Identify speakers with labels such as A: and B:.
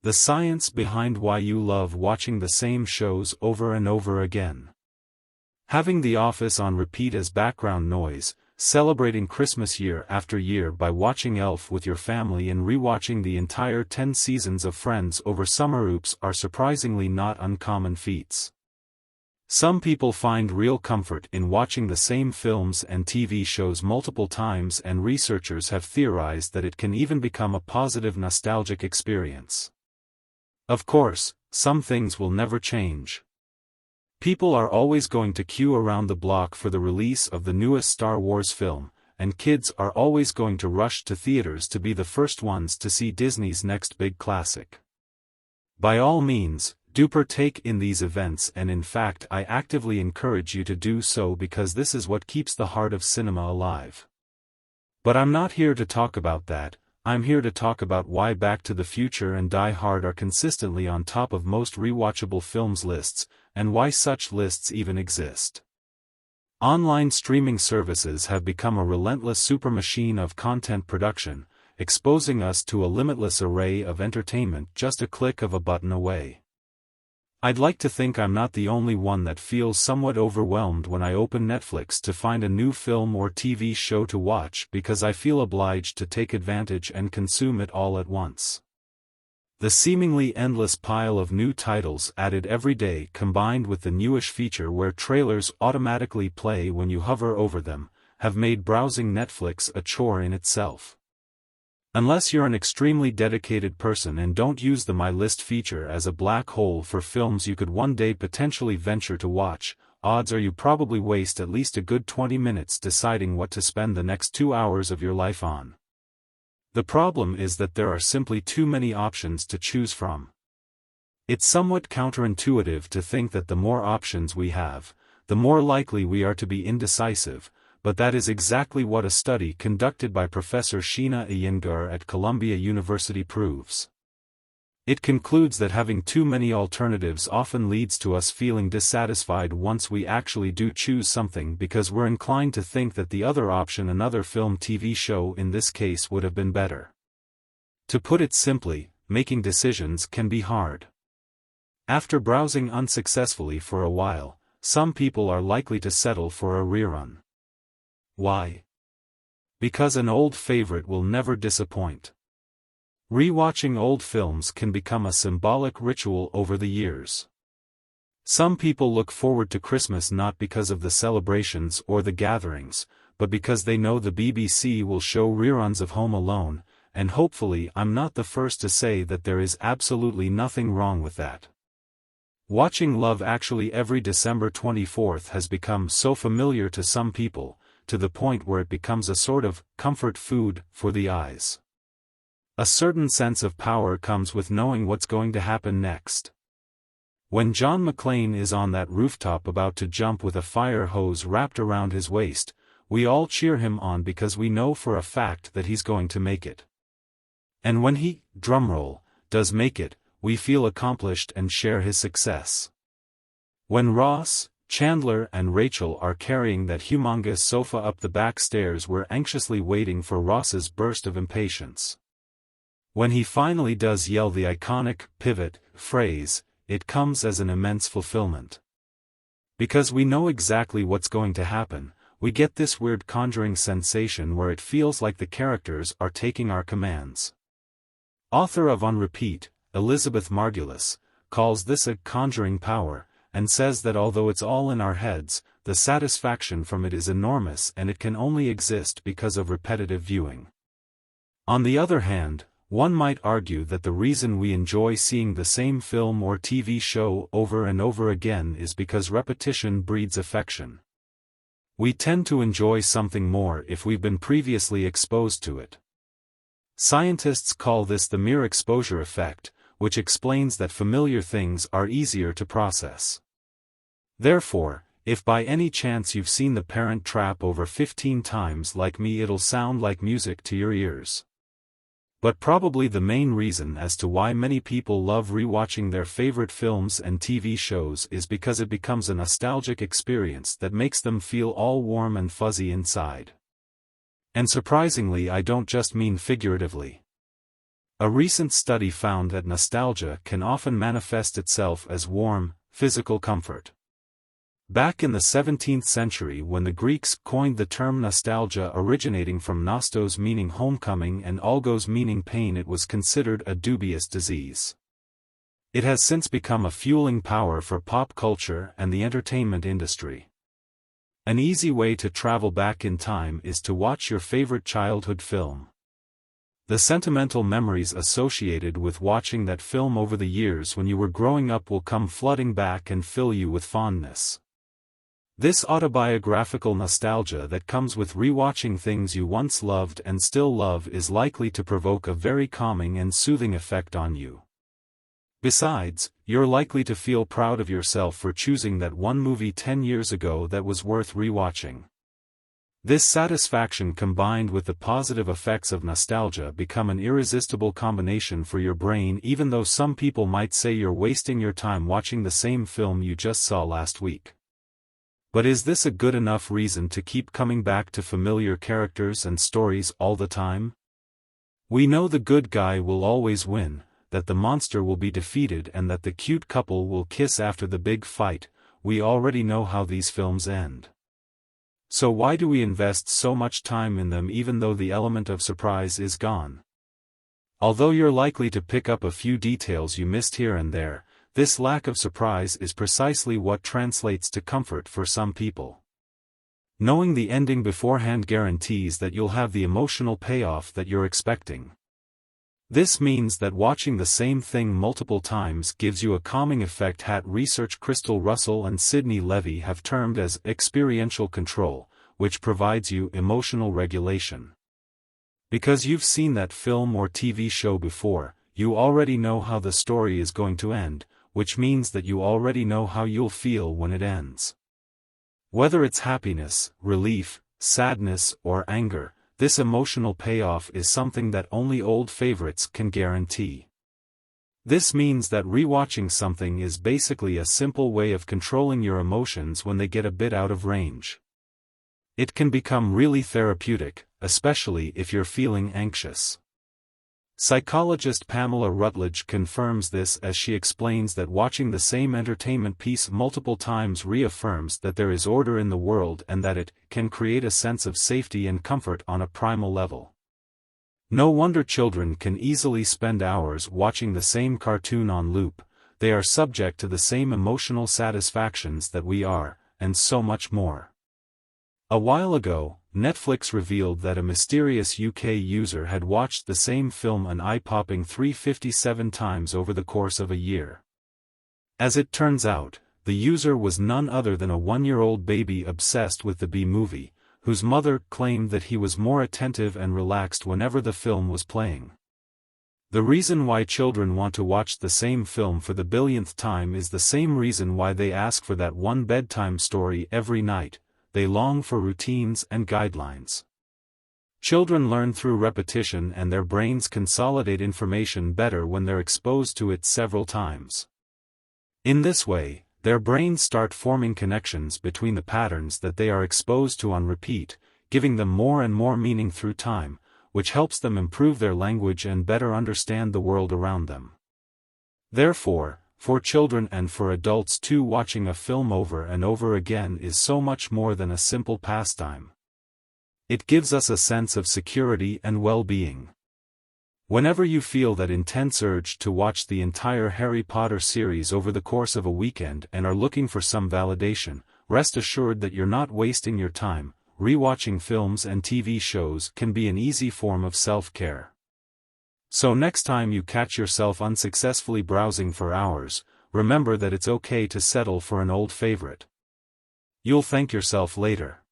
A: The science behind why you love watching the same shows over and over again. Having The Office on repeat as background noise, celebrating Christmas year after year by watching Elf with your family and rewatching the entire 10 seasons of Friends over summer are surprisingly not uncommon feats. Some people find real comfort in watching the same films and TV shows multiple times, and researchers have theorized that it can even become a positive nostalgic experience. Of course, some things will never change. People are always going to queue around the block for the release of the newest Star Wars film, and kids are always going to rush to theaters to be the first ones to see Disney's next big classic. By all means, do partake in these events, and in fact I actively encourage you to do so, because this is what keeps the heart of cinema alive. But I'm not here to talk about that. I'm here to talk about why Back to the Future and Die Hard are consistently on top of most rewatchable films lists, and why such lists even exist. Online streaming services have become a relentless supermachine of content production, exposing us to a limitless array of entertainment just a click of a button away. I'd like to think I'm not the only one that feels somewhat overwhelmed when I open Netflix to find a new film or TV show to watch, because I feel obliged to take advantage and consume it all at once. The seemingly endless pile of new titles added every day, combined with the newish feature where trailers automatically play when you hover over them, have made browsing Netflix a chore in itself. Unless you're an extremely dedicated person and don't use the My List feature as a black hole for films you could one day potentially venture to watch, odds are you probably waste at least a good 20 minutes deciding what to spend the next 2 hours of your life on. The problem is that there are simply too many options to choose from. It's somewhat counterintuitive to think that the more options we have, the more likely we are to be indecisive, but that is exactly what a study conducted by Professor Sheena Iyengar at Columbia University proves. It concludes that having too many alternatives often leads to us feeling dissatisfied once we actually do choose something, because we're inclined to think that the other option, another film, TV show in this case, would have been better. To put it simply, making decisions can be hard. After browsing unsuccessfully for a while, some people are likely to settle for a rerun. Why? Because an old favorite will never disappoint. Rewatching old films can become a symbolic ritual over the years. Some people look forward to Christmas not because of the celebrations or the gatherings, but because they know the BBC will show reruns of Home Alone, and hopefully I'm not the first to say that there is absolutely nothing wrong with that. Watching Love Actually every December 24th has become so familiar to some people, to the point where it becomes a sort of comfort food for the eyes. A certain sense of power comes with knowing what's going to happen next. When John McClane is on that rooftop about to jump with a fire hose wrapped around his waist, we all cheer him on because we know for a fact that he's going to make it. And when he, drumroll, does make it, we feel accomplished and share his success. When Ross, Chandler and Rachel are carrying that humongous sofa up the back stairs, we're anxiously waiting for Ross's burst of impatience. When he finally does yell the iconic pivot phrase, it comes as an immense fulfillment. Because we know exactly what's going to happen, we get this weird conjuring sensation where it feels like the characters are taking our commands. Author of On Repeat, Elizabeth Margulis, calls this a conjuring power, and says that although it's all in our heads, the satisfaction from it is enormous, and it can only exist because of repetitive viewing. On the other hand, one might argue that the reason we enjoy seeing the same film or TV show over and over again is because repetition breeds affection. We tend to enjoy something more if we've been previously exposed to it. Scientists call this the mere exposure effect, which explains that familiar things are easier to process. Therefore, if by any chance you've seen The Parent Trap over 15 times like me, it'll sound like music to your ears. But probably the main reason as to why many people love rewatching their favorite films and TV shows is because it becomes a nostalgic experience that makes them feel all warm and fuzzy inside. And surprisingly, I don't just mean figuratively. A recent study found that nostalgia can often manifest itself as warm, physical comfort. Back in the 17th century, when the Greeks coined the term nostalgia, originating from nostos meaning homecoming and algos meaning pain, it was considered a dubious disease. It has since become a fueling power for pop culture and the entertainment industry. An easy way to travel back in time is to watch your favorite childhood film. The sentimental memories associated with watching that film over the years when you were growing up will come flooding back and fill you with fondness. This autobiographical nostalgia that comes with rewatching things you once loved and still love is likely to provoke a very calming and soothing effect on you. Besides, you're likely to feel proud of yourself for choosing that one movie 10 years ago that was worth rewatching. This satisfaction combined with the positive effects of nostalgia become an irresistible combination for your brain, even though some people might say you're wasting your time watching the same film you just saw last week. But is this a good enough reason to keep coming back to familiar characters and stories all the time? We know the good guy will always win, that the monster will be defeated, and that the cute couple will kiss after the big fight. We already know how these films end. So why do we invest so much time in them even though the element of surprise is gone? Although you're likely to pick up a few details you missed here and there, this lack of surprise is precisely what translates to comfort for some people. Knowing the ending beforehand guarantees that you'll have the emotional payoff that you're expecting. This means that watching the same thing multiple times gives you a calming effect. Research Crystal Russell and Sidney Levy have termed as experiential control, which provides you emotional regulation. Because you've seen that film or TV show before, you already know how the story is going to end, which means that you already know how you'll feel when it ends. Whether it's happiness, relief, sadness, or anger, this emotional payoff is something that only old favorites can guarantee. This means that rewatching something is basically a simple way of controlling your emotions when they get a bit out of range. It can become really therapeutic, especially if you're feeling anxious. Psychologist Pamela Rutledge confirms this as she explains that watching the same entertainment piece multiple times reaffirms that there is order in the world and that it can create a sense of safety and comfort on a primal level. No wonder children can easily spend hours watching the same cartoon on loop. They are subject to the same emotional satisfactions that we are, and so much more. A while ago, Netflix revealed that a mysterious UK user had watched the same film an eye-popping 357 times over the course of a year. As it turns out, the user was none other than a 1-year-old baby obsessed with the B-movie, whose mother claimed that he was more attentive and relaxed whenever the film was playing. The reason why children want to watch the same film for the billionth time is the same reason why they ask for that one bedtime story every night. They long for routines and guidelines. Children learn through repetition, and their brains consolidate information better when they're exposed to it several times. In this way, their brains start forming connections between the patterns that they are exposed to on repeat, giving them more and more meaning through time, which helps them improve their language and better understand the world around them. Therefore, for children and for adults too, watching a film over and over again is so much more than a simple pastime. It gives us a sense of security and well-being. Whenever you feel that intense urge to watch the entire Harry Potter series over the course of a weekend and are looking for some validation, rest assured that you're not wasting your time. Rewatching films and TV shows can be an easy form of self-care. So next time you catch yourself unsuccessfully browsing for hours, remember that it's okay to settle for an old favorite. You'll thank yourself later.